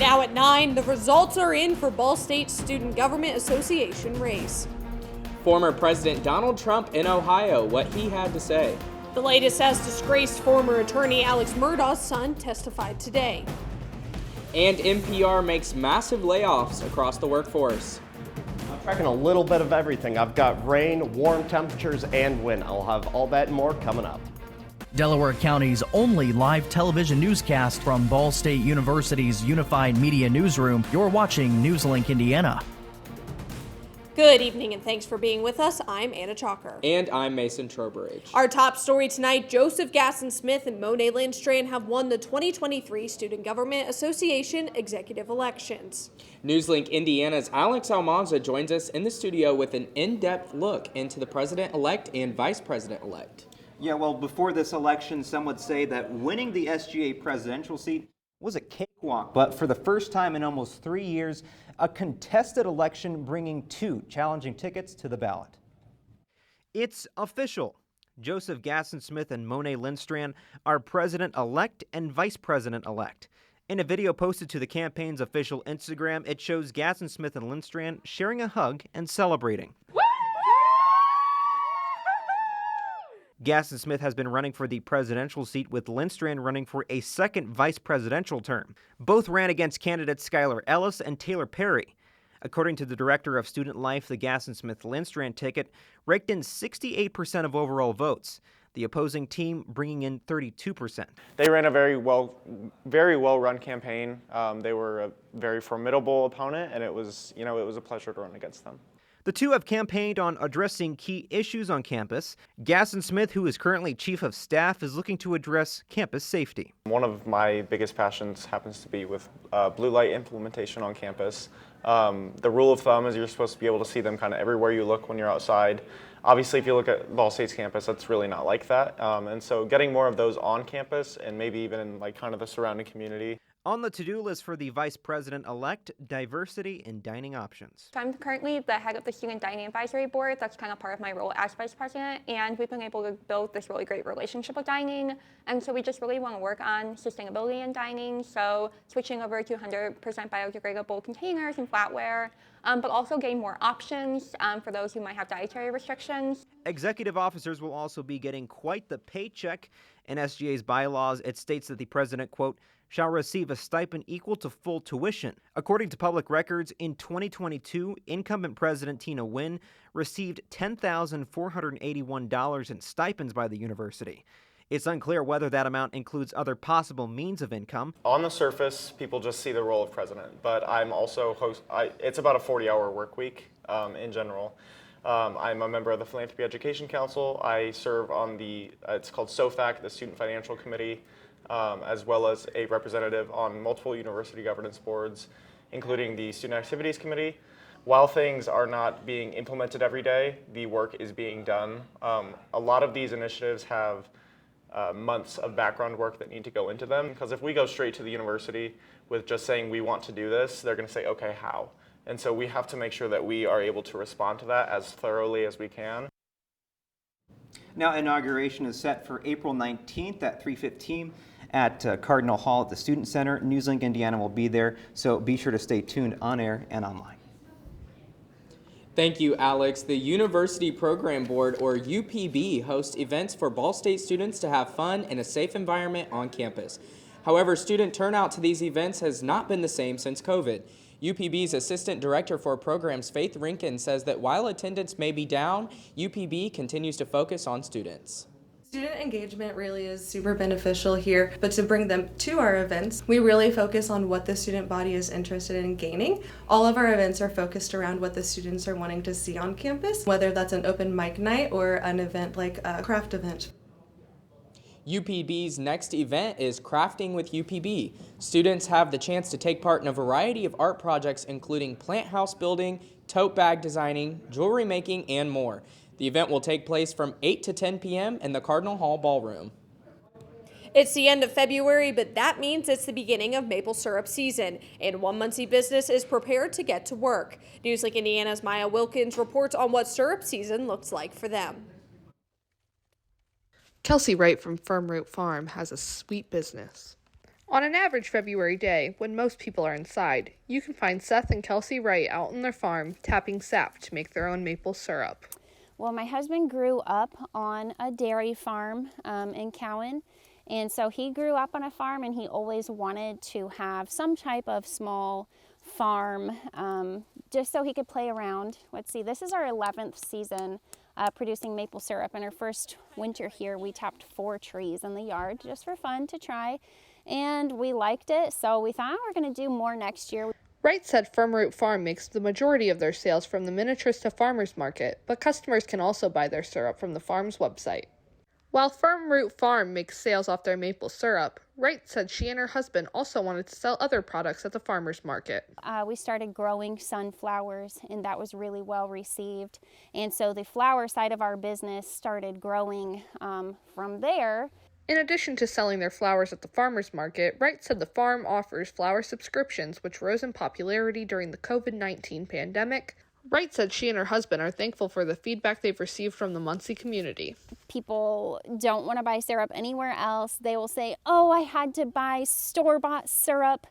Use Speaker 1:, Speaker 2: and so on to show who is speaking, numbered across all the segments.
Speaker 1: Now at 9, the results are in for Ball State Student Government Association race.
Speaker 2: Former President Donald Trump in Ohio, what he had to say.
Speaker 1: The latest as disgraced former attorney Alex Murdaugh's son testified today.
Speaker 2: And NPR makes massive layoffs across the workforce.
Speaker 3: I'm tracking a little bit of everything. I've got rain, warm temperatures, and wind. I'll have all that and more coming up.
Speaker 4: Delaware County's only live television newscast from Ball State University's Unified Media Newsroom. You're watching NewsLink Indiana.
Speaker 1: Good evening and thanks for being with us. I'm Anna Chalker.
Speaker 2: And I'm Mason Trowbridge.
Speaker 1: Our top story tonight, Joseph Gasson-Smith and Monet Lindstrand have won the 2023 Student Government Association executive elections.
Speaker 2: NewsLink Indiana's Alex Almanza joins us in the studio with an in-depth look into the president-elect and vice president-elect.
Speaker 5: Yeah, well, before this election, some would say that winning the SGA presidential seat was a cakewalk. But for the first time in almost 3 years, a contested election bringing two challenging tickets to the ballot.
Speaker 6: It's official. Joseph Gasson-Smith and Monet Lindstrand are president-elect and vice president-elect. In a video posted to the campaign's official Instagram, it shows Gasson-Smith and Lindstrand sharing a hug and celebrating. Gasson-Smith has been running for the presidential seat, with Lindstrand running for a second vice presidential term. Both ran against candidates Skylar Ellis and Taylor Perry. According to the director of student life, the Gasson-Smith-Lindstrand ticket raked in 68% of overall votes, the opposing team bringing in 32%.
Speaker 7: They ran a very well run campaign. They were a very formidable opponent, and it was a pleasure to run against them.
Speaker 6: The two have campaigned on addressing key issues on campus. Gasson-Smith, who is currently chief of staff, is looking to address campus safety.
Speaker 7: One of my biggest passions happens to be with blue light implementation on campus. The rule of thumb is you're supposed to be able to see them kind of everywhere you look when you're outside. Obviously, if you look at Ball State's campus, that's really not like that. And so getting more of those on campus and maybe even in like kind of the surrounding community.
Speaker 6: On the to-do list for the vice president-elect, diversity in dining options.
Speaker 8: So I'm currently the head of the Student Dining Advisory Board. That's kind of part of my role as vice president, and we've been able to build this really great relationship with dining, and so we just really want to work on sustainability in dining, so switching over to 100% biodegradable containers and flatware, but also getting more options for those who might have dietary restrictions.
Speaker 6: Executive officers will also be getting quite the paycheck. In SGA's bylaws, it states that the president, quote, shall receive a stipend equal to full tuition. According to public records, in 2022, incumbent President Tina Nguyen received $10,481 in stipends by the university. It's unclear whether that amount includes other possible means of income.
Speaker 7: On the surface, people just see the role of president, but I'm also it's about a 40-hour work week in general. I'm a member of the Philanthropy Education Council. I serve on it's called SOFAC, the Student Financial Committee, as well as a representative on multiple university governance boards, including the Student Activities Committee. While things are not being implemented every day, the work is being done. A lot of these initiatives have months of background work that need to go into them, because if we go straight to the university with just saying we want to do this, they're going to say, okay, how? And so we have to make sure that we are able to respond to that as thoroughly as we can.
Speaker 5: Now, inauguration is set for April 19th at 3:15 at Cardinal Hall at the Student Center. NewsLink Indiana will be there, so be sure to stay tuned on air and online.
Speaker 2: Thank you, Alex. The University Program Board, or UPB, hosts events for Ball State students to have fun in a safe environment on campus. However, student turnout to these events has not been the same since COVID. UPB's Assistant Director for Programs, Faith Rinkin, says that while attendance may be down, UPB continues to focus on students.
Speaker 9: Student engagement really is super beneficial here, but to bring them to our events, we really focus on what the student body is interested in gaining. All of our events are focused around what the students are wanting to see on campus, whether that's an open mic night or an event like a craft event.
Speaker 2: UPB's next event is Crafting with UPB. Students have the chance to take part in a variety of art projects, including plant house building, tote bag designing, jewelry making, and more. The event will take place from 8 to 10 p.m. in the Cardinal Hall Ballroom.
Speaker 1: It's the end of February, but that means it's the beginning of maple syrup season, and One Muncie Business is prepared to get to work. NewsLink Indiana's Maya Wilkins reports on what syrup season looks like for them.
Speaker 10: Kelsey Wright from Firm Root Farm has a sweet business. On an average February day, when most people are inside, you can find Seth and Kelsey Wright out on their farm tapping sap to make their own maple syrup.
Speaker 11: Well, my husband grew up on a dairy farm in Cowan, and so he grew up on a farm and he always wanted to have some type of small farm just so he could play around. Let's see, this is our 11th season producing maple syrup. In our first winter here, we tapped 4 trees in the yard just for fun to try. And we liked it, so we thought we're going to do more next year.
Speaker 10: Wright said Firm Root Farm makes the majority of their sales from the Minnetrista Farmers Market, but customers can also buy their syrup from the farm's website. While Firm Root Farm makes sales off their maple syrup, Wright said she and her husband also wanted to sell other products at the farmers market.
Speaker 11: We started growing sunflowers, and that was really well received. And so the flower side of our business started growing from there.
Speaker 10: In addition to selling their flowers at the farmers market, Wright said the farm offers flower subscriptions, which rose in popularity during the COVID-19 pandemic. Wright said she and her husband are thankful for the feedback they've received from the Muncie community.
Speaker 11: People don't want to buy syrup anywhere else. They will say, oh, I had to buy store-bought syrup.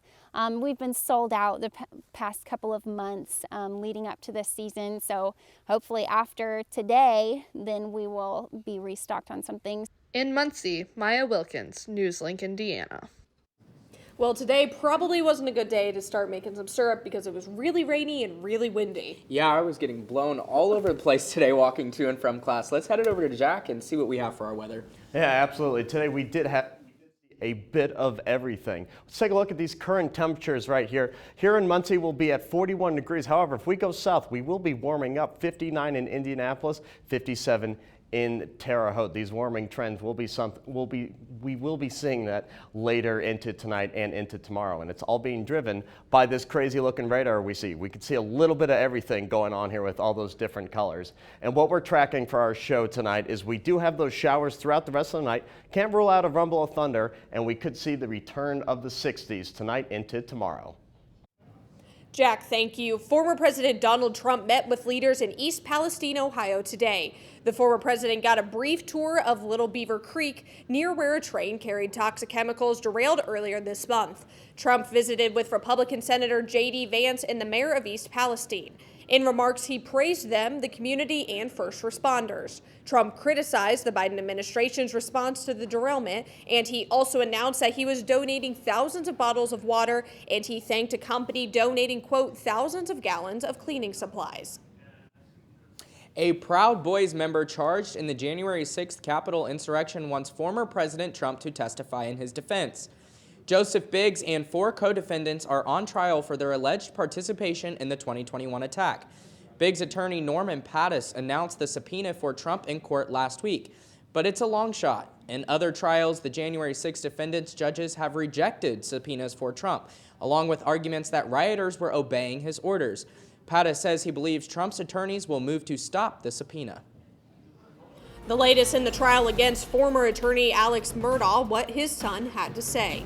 Speaker 11: We've been sold out the past couple of months leading up to this season. So hopefully after today, then we will be restocked on some things.
Speaker 10: In Muncie, Maya Wilkins, NewsLink, Indiana.
Speaker 1: Well, today probably wasn't a good day to start making some syrup because it was really rainy and really windy.
Speaker 2: Yeah, I was getting blown all over the place today walking to and from class. Let's head it over to Jack and see what we have for our weather.
Speaker 3: Yeah, absolutely. Today we did have a bit of everything. Let's take a look at these current temperatures right here. Here in Muncie, we'll be at 41 degrees. However, if we go south, we will be warming up. 59 in Indianapolis, 57 in Terre Haute. These warming trends will be we will be seeing that later into tonight and into tomorrow, and it's all being driven by this crazy looking radar we see. We can see a little bit of everything going on here with all those different colors. And what we're tracking for our show tonight is we do have those showers throughout the rest of the night. Can't rule out a rumble of thunder, and we could see the return of the 60s tonight into tomorrow.
Speaker 1: Jack, thank you. Former President Donald Trump met with leaders in East Palestine, Ohio today. The former president got a brief tour of Little Beaver Creek, near where a train carried toxic chemicals derailed earlier this month. Trump visited with Republican Senator J.D. Vance and the mayor of East Palestine. In remarks, he praised them, the community, and first responders. Trump criticized the Biden administration's response to the derailment, and he also announced that he was donating thousands of bottles of water, and he thanked a company donating, quote, thousands of gallons of cleaning supplies.
Speaker 2: A Proud Boys member charged in the January 6th Capitol insurrection wants former President Trump to testify in his defense. Joseph Biggs and 4 co-defendants are on trial for their alleged participation in the 2021 attack. Biggs' attorney Norman Pattis announced the subpoena for Trump in court last week, but it's a long shot. In other trials, the January 6 defendants' judges have rejected subpoenas for Trump, along with arguments that rioters were obeying his orders. Pattis says he believes Trump's attorneys will move to stop the subpoena.
Speaker 1: The latest in the trial against former attorney Alex Murdaugh, what his son had to say.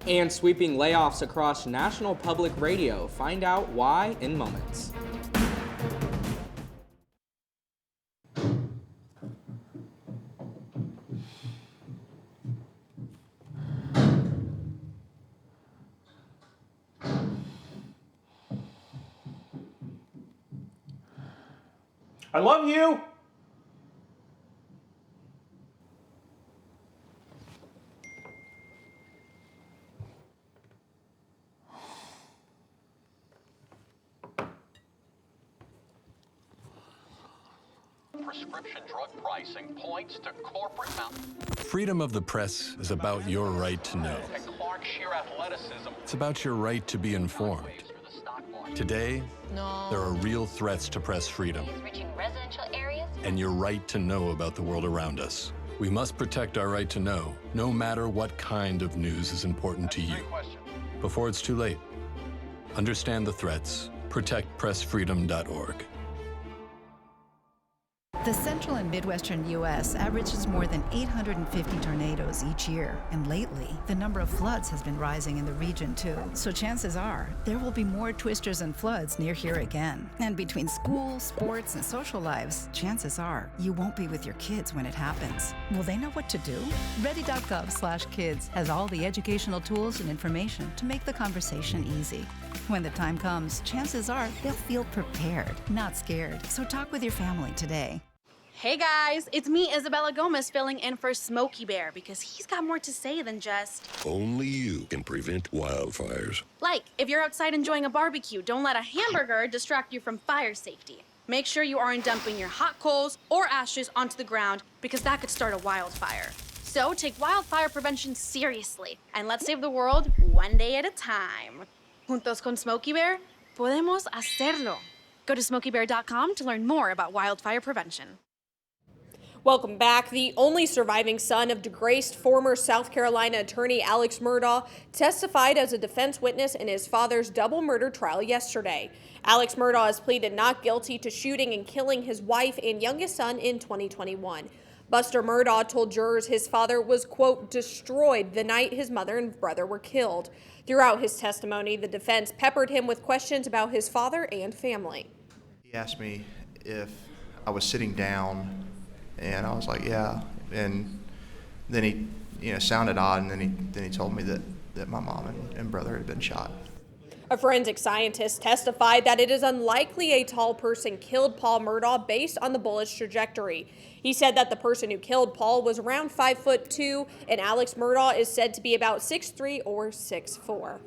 Speaker 2: And sweeping layoffs across national public radio. Find out why in moments.
Speaker 12: I love you!
Speaker 13: Prescription drug pricing points to corporate
Speaker 14: Freedom of the press is about your right to know. It's about your right to be informed. Today, there are real threats to press freedom and your right to know about the world around us. We must protect our right to know, no matter what kind of news is important to you. Before it's too late, understand the threats. ProtectPressFreedom.org.
Speaker 15: The central and midwestern U.S. averages more than 850 tornadoes each year, and lately, the number of floods has been rising in the region too. So chances are, there will be more twisters and floods near here again. And between school, sports, and social lives, chances are, you won't be with your kids when it happens. Will they know what to do? Ready.gov/kids has all the educational tools and information to make the conversation easy. When the time comes, chances are they'll feel prepared, not scared. So talk with your family today.
Speaker 16: Hey guys, it's me, Isabella Gomez, filling in for Smokey Bear because he's got more to say than just...
Speaker 17: Only you can prevent wildfires.
Speaker 16: Like, if you're outside enjoying a barbecue, don't let a hamburger distract you from fire safety. Make sure you aren't dumping your hot coals or ashes onto the ground because that could start a wildfire. So take wildfire prevention seriously and let's save the world one day at a time. Juntos con Smokey Bear, podemos hacerlo. Go to smokeybear.com to learn more about wildfire prevention.
Speaker 1: Welcome back. The only surviving son of disgraced former South Carolina attorney Alex Murdaugh testified as a defense witness in his father's double murder trial yesterday. Alex Murdaugh has pleaded not guilty to shooting and killing his wife and youngest son in 2021. Buster Murdaugh told jurors his father was, quote, destroyed the night his mother and brother were killed. Throughout his testimony, the defense peppered him with questions about his father and family.
Speaker 18: He asked me if I was sitting down, and I was like, yeah. And then he, sounded odd, and then he told me that my mom and brother had been shot.
Speaker 1: A forensic scientist testified that it is unlikely a tall person killed Paul Murdaugh based on the bullet's trajectory. He said that the person who killed Paul was around 5'2", and Alex Murdaugh is said to be about 6'3" or 6'4".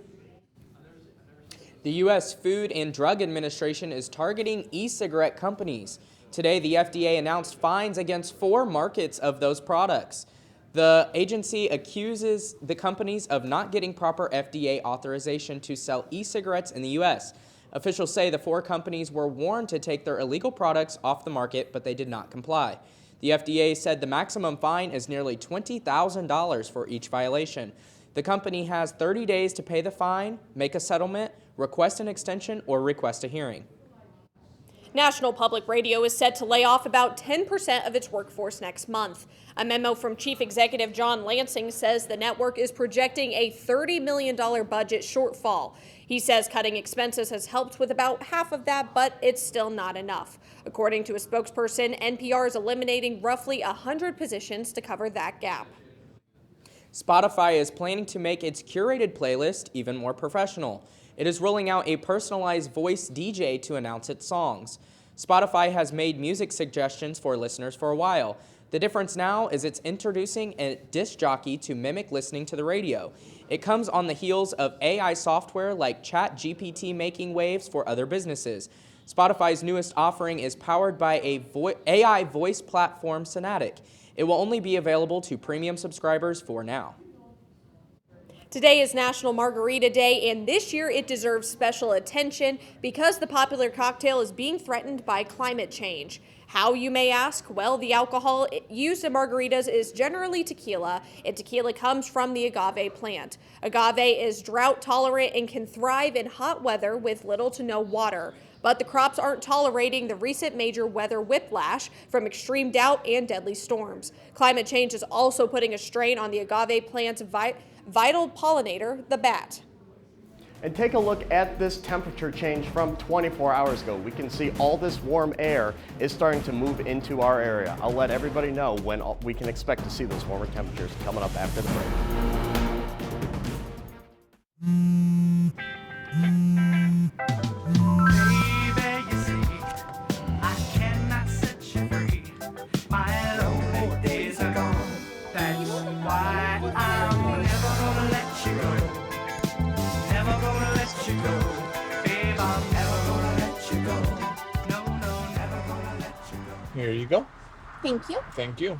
Speaker 2: The U.S. Food and Drug Administration is targeting e-cigarette companies. Today, the FDA announced fines against 4 markets of those products. The agency accuses the companies of not getting proper FDA authorization to sell e-cigarettes in the U.S. Officials say the 4 companies were warned to take their illegal products off the market, but they did not comply. The FDA said the maximum fine is nearly $20,000 for each violation. The company has 30 days to pay the fine, make a settlement, request an extension, or request a hearing.
Speaker 1: National Public Radio is set to lay off about 10% of its workforce next month. A memo from Chief Executive John Lansing says the network is projecting a $30 million budget shortfall. He says cutting expenses has helped with about half of that, but it's still not enough. According to a spokesperson, NPR is eliminating roughly 100 positions to cover that gap.
Speaker 2: Spotify is planning to make its curated playlist even more professional. It is rolling out a personalized voice DJ to announce its songs. Spotify has made music suggestions for listeners for a while. The difference now is it's introducing a disc jockey to mimic listening to the radio. It comes on the heels of AI software like ChatGPT making waves for other businesses. Spotify's newest offering is powered by a AI voice platform, Sonatic. It will only be available to premium subscribers for now.
Speaker 1: Today is National Margarita Day, and this year it deserves special attention because the popular cocktail is being threatened by climate change. How, you may ask? Well, the alcohol used in margaritas is generally tequila, and tequila comes from the agave plant. Agave is drought tolerant and can thrive in hot weather with little to no water. But the crops aren't tolerating the recent major weather whiplash from extreme drought and deadly storms. Climate change is also putting a strain on the agave plant's vital pollinator, the bat.
Speaker 3: And take a look at this temperature change from 24 hours ago. We can see all this warm air is starting to move into our area. I'll let everybody know when we can expect to see those warmer temperatures coming up after the break.
Speaker 19: Here you go.
Speaker 16: Thank you.
Speaker 19: Thank you.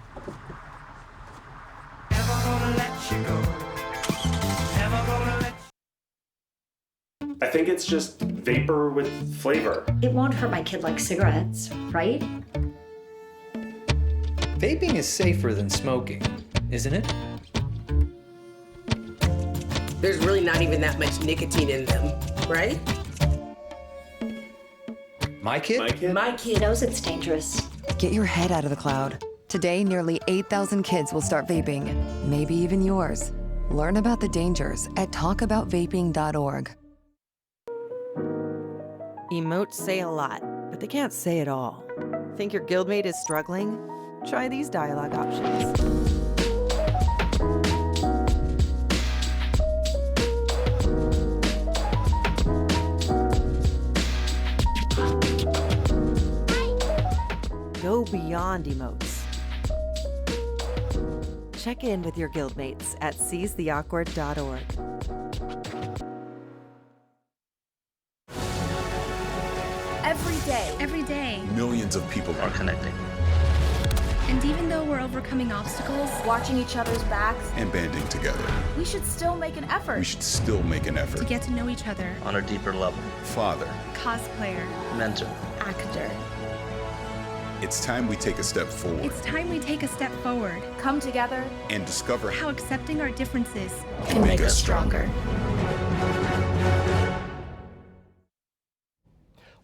Speaker 12: I think it's just vapor with flavor.
Speaker 20: It won't hurt my kid like cigarettes, right?
Speaker 21: Vaping is safer than smoking, isn't it?
Speaker 22: There's really not even that much nicotine in them, right?
Speaker 21: My kid?
Speaker 20: My kid knows it's dangerous.
Speaker 4: Get your head out of the cloud. Today, nearly 8,000 kids will start vaping, maybe even yours. Learn about the dangers at talkaboutvaping.org.
Speaker 8: Emotes say a lot, but they can't say it all. Think your guildmate is struggling? Try these dialogue options. Go beyond emotes. Check in with your guildmates at seizetheawkward.org.
Speaker 23: Every day,
Speaker 17: Millions of people are connecting
Speaker 23: and even though we're overcoming obstacles,
Speaker 24: watching each other's backs,
Speaker 17: and banding together.
Speaker 24: we should still make an effort.
Speaker 17: We should still make an effort
Speaker 23: to get to know each other,
Speaker 17: on a deeper level. Father,
Speaker 23: cosplayer,
Speaker 17: mentor,
Speaker 23: actor.
Speaker 17: it's time we take a step forward
Speaker 23: It's time we take a step forward.
Speaker 24: Come together
Speaker 17: and discover
Speaker 23: How accepting our differences
Speaker 17: can make us stronger.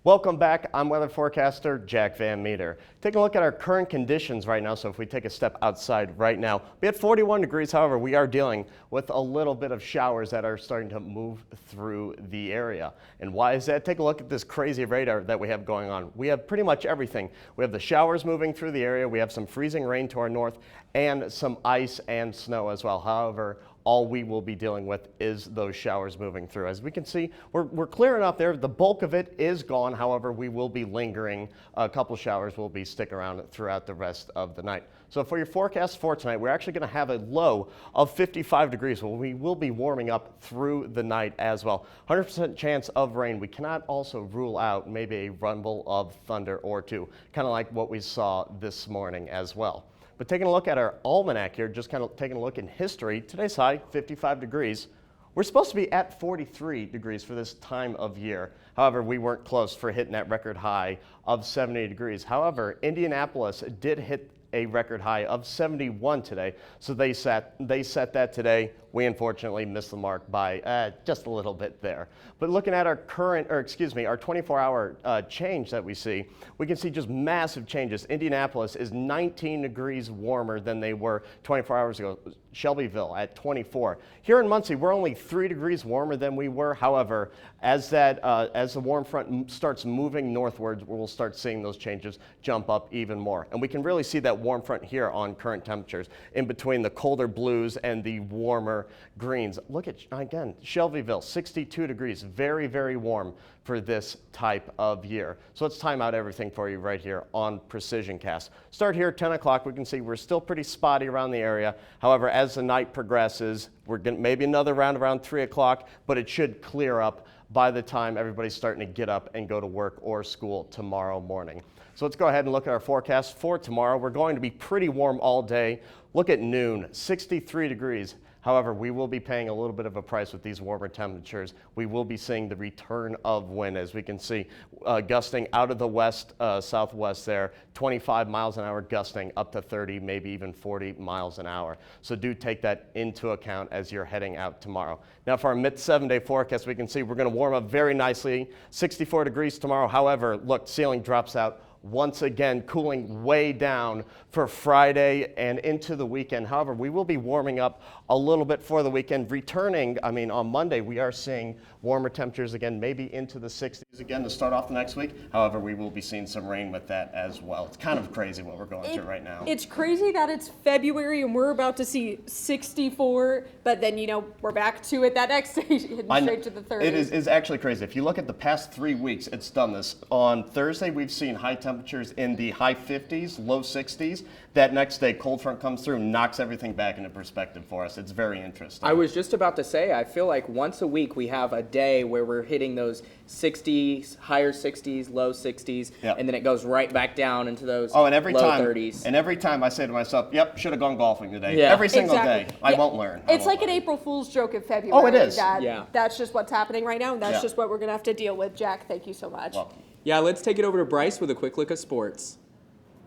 Speaker 3: Welcome back. I'm weather forecaster Jack Van Meter. Taking a look at our current conditions right now. So if we take a step outside right now, we had 41 degrees. However, we are dealing with a little bit of showers that are starting to move through the area. And why is that? Take a look at this crazy radar that we have going on. We have pretty much everything. We have the showers moving through the area. We have some freezing rain to our north and some ice and snow as well. However, all we will be dealing with is those showers moving through. As we can see, we're clearing up there. The bulk of it is gone. However, we will be lingering. A couple showers will be sticking around throughout the rest of the night. So for your forecast for tonight, we're actually going to have a low of 55 degrees. Well, we will be warming up through the night as well. 100% chance of rain. We cannot also rule out maybe a rumble of thunder or two, kind of like what we saw this morning as well. But taking a look at our almanac here, just kind of taking a look in history, today's high, 55 degrees. We're supposed to be at 43 degrees for this time of year. However, we weren't close for hitting that record high of 70 degrees. However, Indianapolis did hit a record high of 71 today. So they set that today. We unfortunately missed the mark by just a little bit there. But looking at our our 24-hour change that we see, we can see just massive changes. Indianapolis is 19 degrees warmer than they were 24 hours ago. Shelbyville at 24. Here in Muncie, we're only 3 degrees warmer than we were. However, as the warm front starts moving northwards, we'll start seeing those changes jump up even more. And we can really see that warm front here on current temperatures in between the colder blues and the warmer greens. Look at, again, Shelbyville, 62 degrees, very, very warm for this type of year. So let's time out everything for you right here on Precision Cast. Start here at 10 o'clock. We can see we're still pretty spotty around the area. However, as the night progresses, we're getting maybe another round around 3 o'clock, but it should clear up by the time everybody's starting to get up and go to work or school tomorrow morning. So let's go ahead and look at our forecast for tomorrow. We're going to be pretty warm all day. Look at noon, 63 degrees. However, we will be paying a little bit of a price with these warmer temperatures. We will be seeing the return of wind, as we can see, gusting out of the west, southwest there, 25 miles an hour gusting up to 30, maybe even 40 miles an hour. So do take that into account as you're heading out tomorrow. Now for our mid 7-day forecast, we can see we're going to warm up very nicely, 64 degrees tomorrow. However, look, ceiling drops out once again, cooling way down for Friday and into the weekend. However, we will be warming up a little bit for the weekend. Returning, on Monday, we are seeing warmer temperatures again, maybe into the 60s again to start off the next week. However, we will be seeing some rain with that as well. It's kind of crazy what we're going through right now.
Speaker 1: It's crazy that it's February and we're about to see 64, but then, we're back to it that next day, heading straight to the 30s.
Speaker 3: It is actually crazy. If you look at the past 3 weeks, it's done this. On Thursday, we've seen high temperatures in the high 50s, low 60s. That next day, cold front comes through and knocks everything back into perspective for us. It's very interesting.
Speaker 2: I was just about to say, I feel like once a week we have a day where we're hitting those 60s, higher 60s, low 60s, and then it goes right back down into those low 30s.
Speaker 3: And every time I say to myself, yep, should have gone golfing today. Yeah. Every single day. I won't learn.
Speaker 1: It's like an April Fool's joke in February.
Speaker 3: Oh, it is.
Speaker 1: That's just what's happening right now, and that's just what we're going to have to deal with. Jack, thank you so much.
Speaker 2: Yeah, let's take it over to Bryce with a quick look at sports.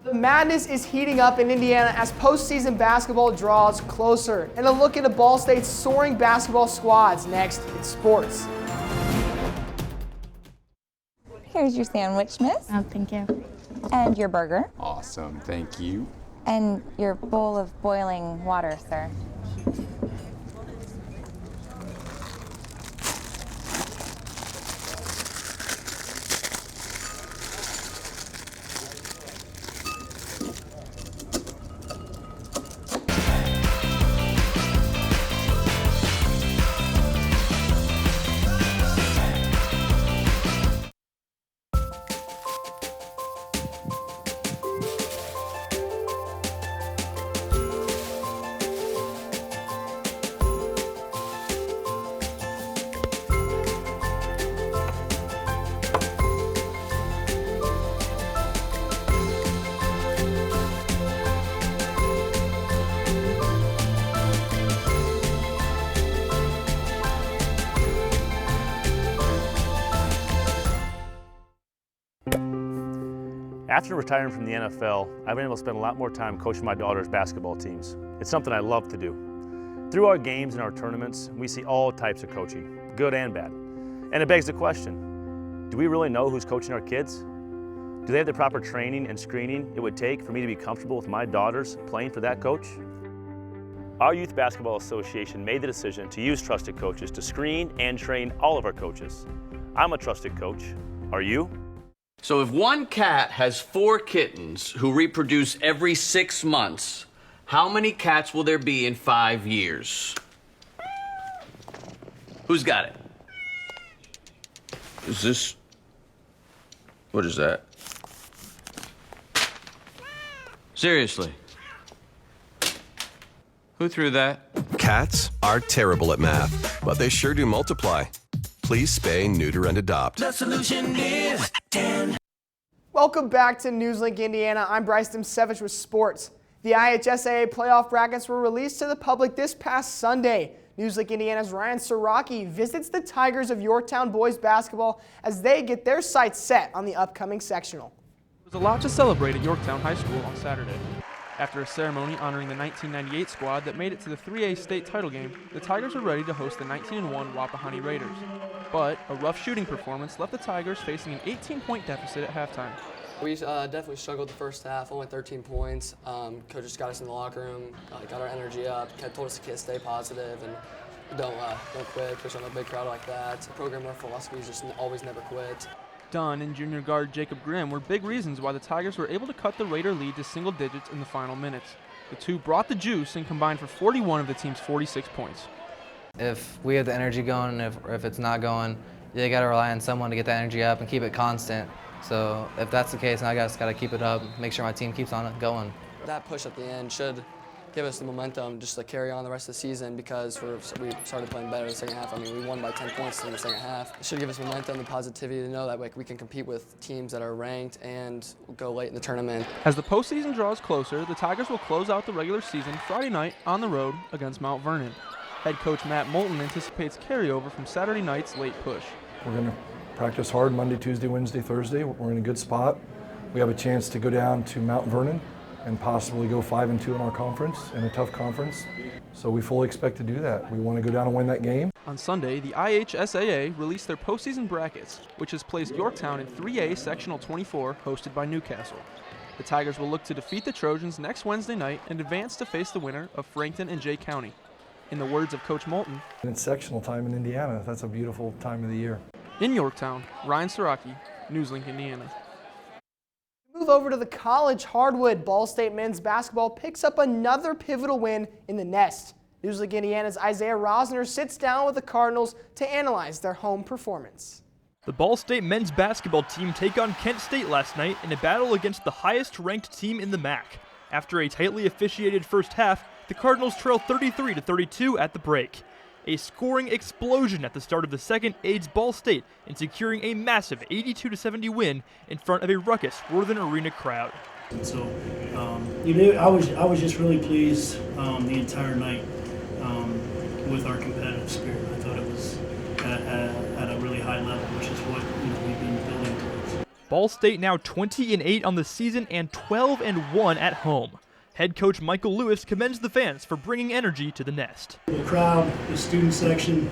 Speaker 25: The madness is heating up in Indiana as postseason basketball draws closer. And a look at the Ball State's soaring basketball squads next in sports.
Speaker 26: Here's your sandwich, miss.
Speaker 27: Oh, thank you.
Speaker 5: And your burger.
Speaker 6: Awesome, thank you.
Speaker 5: And your bowl of boiling water, sir.
Speaker 7: After retiring from the NFL, I've been able to spend a lot more time coaching my daughter's basketball teams. It's something I love to do. Through our games and our tournaments, we see all types of coaching, good and bad. And it begs the question, do we really know who's coaching our kids? Do they have the proper training and screening it would take for me to be comfortable with my daughters playing for that coach? Our Youth Basketball Association made the decision to use trusted coaches to screen and train all of our coaches. I'm a trusted coach. Are you?
Speaker 9: So if one cat has 4 kittens who reproduce every 6 months, how many cats will there be in 5 years? Who's got it? Is this... What is that? Seriously? Who threw that?
Speaker 11: Cats are terrible at math, but they sure do multiply. Please spay, neuter, and adopt.
Speaker 25: The solution is 10. Welcome back to NewsLink Indiana. I'm Bryce Demsevich with sports. The IHSAA playoff brackets were released to the public this past Sunday. NewsLink Indiana's Ryan Siraki visits the Tigers of Yorktown boys basketball as they get their sights set on the upcoming sectional.
Speaker 26: There was a lot to celebrate at Yorktown High School on Saturday. After a ceremony honoring the 1998 squad that made it to the 3A state title game, the Tigers were ready to host the 19-1 Wapahani Raiders. But a rough shooting performance left the Tigers facing an 18-point deficit at halftime.
Speaker 27: We definitely struggled the first half, only 13 points. Coach just got us in the locker room, got our energy up, told us to stay positive and don't quit, especially on a big crowd like that. The program, our philosophy is just always never quit.
Speaker 26: Dunn and junior guard Jacob Grimm were big reasons why the Tigers were able to cut the Raider lead to single digits in the final minutes. The two brought the juice and combined for 41 of the team's 46 points.
Speaker 28: If we have the energy going, if it's not going, you got to rely on someone to get that energy up and keep it constant. So if that's the case, I just got to keep it up, make sure my team keeps on it going.
Speaker 27: That push at the end should give us the momentum just to carry on the rest of the season because we started playing better in the second half. I mean, we won by 10 points in the second half. It should give us momentum and positivity to know that we can compete with teams that are ranked and go late in the tournament.
Speaker 26: As the postseason draws closer, the Tigers will close out the regular season Friday night on the road against Mount Vernon. Head coach Matt Moulton anticipates carryover from Saturday night's late push.
Speaker 29: We're going to practice hard Monday, Tuesday, Wednesday, Thursday. We're in a good spot. We have a chance to go down to Mount Vernon and possibly go 5-2 in our conference, in a tough conference. So we fully expect to do that. We want to go down and win that game.
Speaker 26: On Sunday, the IHSAA released their postseason brackets, which has placed Yorktown in 3A Sectional 24, hosted by Newcastle. The Tigers will look to defeat the Trojans next Wednesday night and advance to face the winner of Frankton and Jay County. In the words of Coach Moulton,
Speaker 29: and it's sectional time in Indiana. That's a beautiful time of the year.
Speaker 26: In Yorktown, Ryan Siraki, NewsLink Indiana.
Speaker 25: Move over to the college hardwood. Ball State men's basketball picks up another pivotal win in the Nest. NewsLink Indiana's Isaiah Rosner sits down with the Cardinals to analyze their home performance.
Speaker 30: The Ball State men's basketball team take on Kent State last night in a battle against the highest-ranked team in the MAC. After a tightly officiated first half, the Cardinals trail 33-32 at the break. A scoring explosion at the start of the second aids Ball State in securing a massive 82-70 win in front of a raucous Worthen Arena crowd.
Speaker 31: And so, I was just really pleased the entire night with our competitive spirit. I thought it was at a really high level, which is what we've been building towards.
Speaker 30: Ball State now 20-8 on the season and 12-1 at home. Head coach Michael Lewis commends the fans for bringing energy to the Nest.
Speaker 31: The crowd, the student section,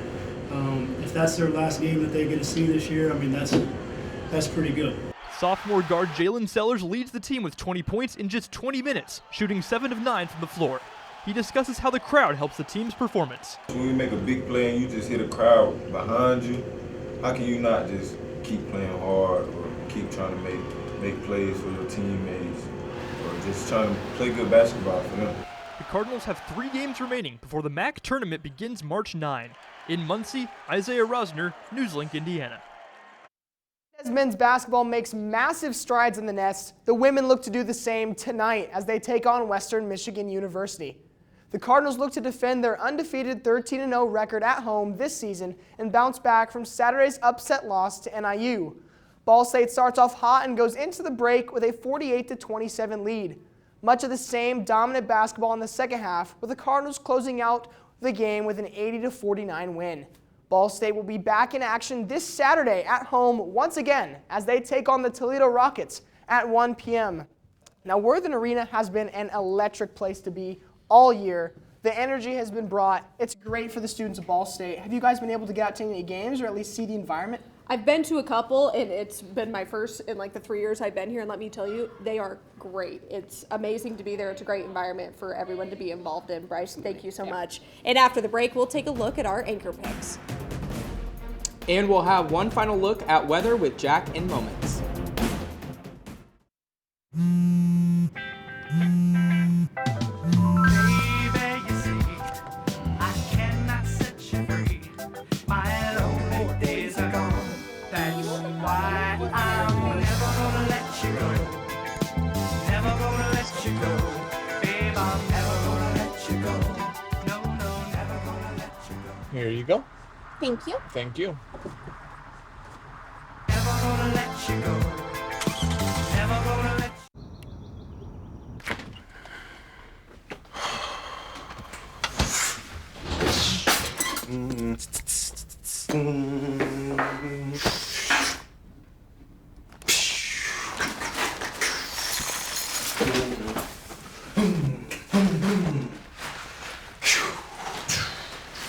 Speaker 31: if that's their last game that they get to see this year, I mean, that's pretty good.
Speaker 30: Sophomore guard Jalen Sellers leads the team with 20 points in just 20 minutes, shooting 7 of 9 from the floor. He discusses how the crowd helps the team's performance.
Speaker 6: When you make a big play and you just hit a crowd behind you, how can you not just keep playing hard or keep trying to make plays for your teammates or just trying to play good basketball for them?
Speaker 30: The Cardinals have 3 games remaining before the MAC tournament begins March 9. In Muncie, Isaiah Rosner, NewsLink, Indiana.
Speaker 25: As men's basketball makes massive strides in the nest, the women look to do the same tonight as they take on Western Michigan University. The Cardinals look to defend their undefeated 13-0 record at home this season and bounce back from Saturday's upset loss to NIU. Ball State starts off hot and goes into the break with a 48-27 lead. Much of the same dominant basketball in the second half, with the Cardinals closing out the game with an 80-49 win. Ball State will be back in action this Saturday at home once again as they take on the Toledo Rockets at 1 p.m. Now, Worthen Arena has been an electric place to be all year. The energy has been brought. It's great for the students of Ball State. Have you guys been able to get out to any games or at least see the environment?
Speaker 1: I've been to a couple, and it's been my first in like the 3 years I've been here, and let me tell you, they are great. It's amazing to be there. It's a great environment for everyone to be involved in. Bryce, thank you so much. And after the break, we'll take a look at our anchor picks.
Speaker 2: And we'll have one final look at weather with Jack in moments.
Speaker 10: Here you go.
Speaker 23: Thank you.
Speaker 10: Thank you.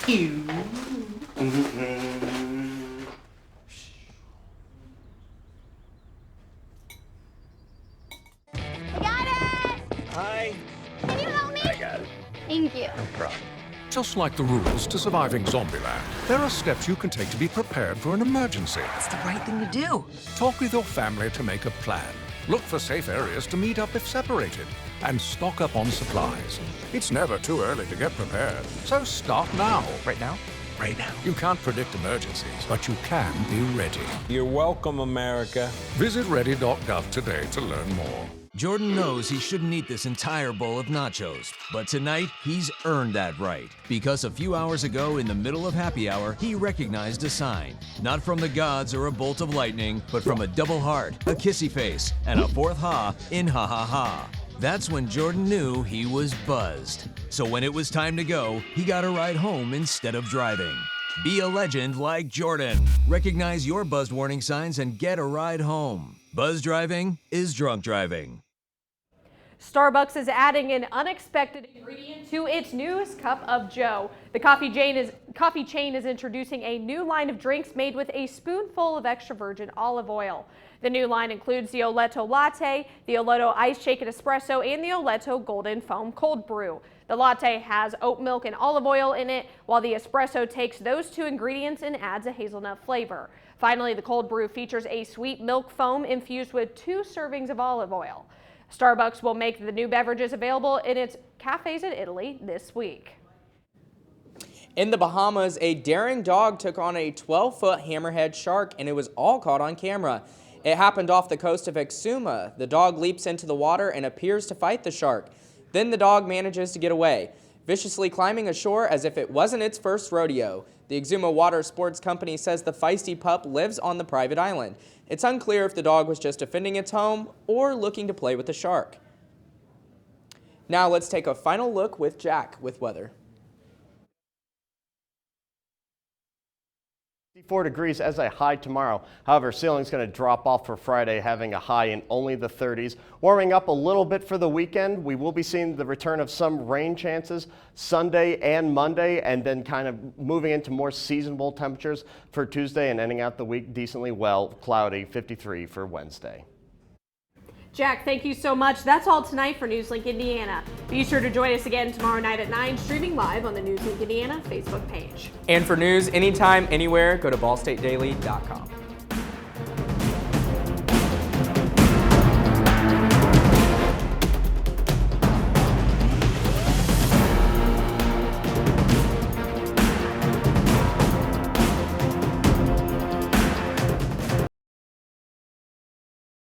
Speaker 23: Thank you.
Speaker 12: Just like the rules to surviving Zombieland, there are steps you can take to be prepared for an emergency.
Speaker 13: It's the right thing to do.
Speaker 12: Talk with your family to make a plan. Look for safe areas to meet up if separated. And stock up on supplies. It's never too early to get prepared, so start now.
Speaker 13: Right now?
Speaker 12: Right now. You can't predict emergencies, but you can be ready.
Speaker 14: You're welcome, America.
Speaker 12: Visit ready.gov today to learn more.
Speaker 15: Jordan knows he shouldn't eat this entire bowl of nachos, but tonight he's earned that right. Because a few hours ago, in the middle of happy hour, he recognized a sign. Not from the gods or a bolt of lightning, but from a double heart, a kissy face, and a fourth ha in ha ha ha. That's when Jordan knew he was buzzed. So when it was time to go, he got a ride home instead of driving. Be a legend like Jordan. Recognize your buzzed warning signs and get a ride home. Buzz driving is drunk driving.
Speaker 1: Starbucks is adding an unexpected ingredient to its newest cup of joe. The coffee chain is introducing a new line of drinks made with a spoonful of extra virgin olive oil. The new line includes the Oletto Latte, the Oletto Ice Shaken Espresso, and the Oletto Golden Foam Cold Brew. The latte has oat milk and olive oil in it, while the espresso takes those two ingredients and adds a hazelnut flavor. Finally, the cold brew features a sweet milk foam infused with 2 servings of olive oil. Starbucks will make the new beverages available in its cafes in Italy this week.
Speaker 2: In the Bahamas, a daring dog took on a 12-foot hammerhead shark, and it was all caught on camera. It happened off the coast of Exuma. The dog leaps into the water and appears to fight the shark. Then the dog manages to get away, viciously climbing ashore as if it wasn't its first rodeo. The Exuma Water Sports Company says the feisty pup lives on the private island. It's unclear if the dog was just defending its home or looking to play with the shark. Now let's take a final look with Jack with weather.
Speaker 3: 54 degrees as a high tomorrow. However, ceiling's going to drop off for Friday, having a high in only the 30s. Warming up a little bit for the weekend. We will be seeing the return of some rain chances Sunday and Monday, and then kind of moving into more seasonable temperatures for Tuesday and ending out the week decently well, cloudy, 53 for Wednesday.
Speaker 1: Jack, thank you so much. That's all tonight for NewsLink Indiana. Be sure to join us again tomorrow night at 9, streaming live on the NewsLink Indiana Facebook page.
Speaker 2: And for news anytime, anywhere, go to ballstatedaily.com.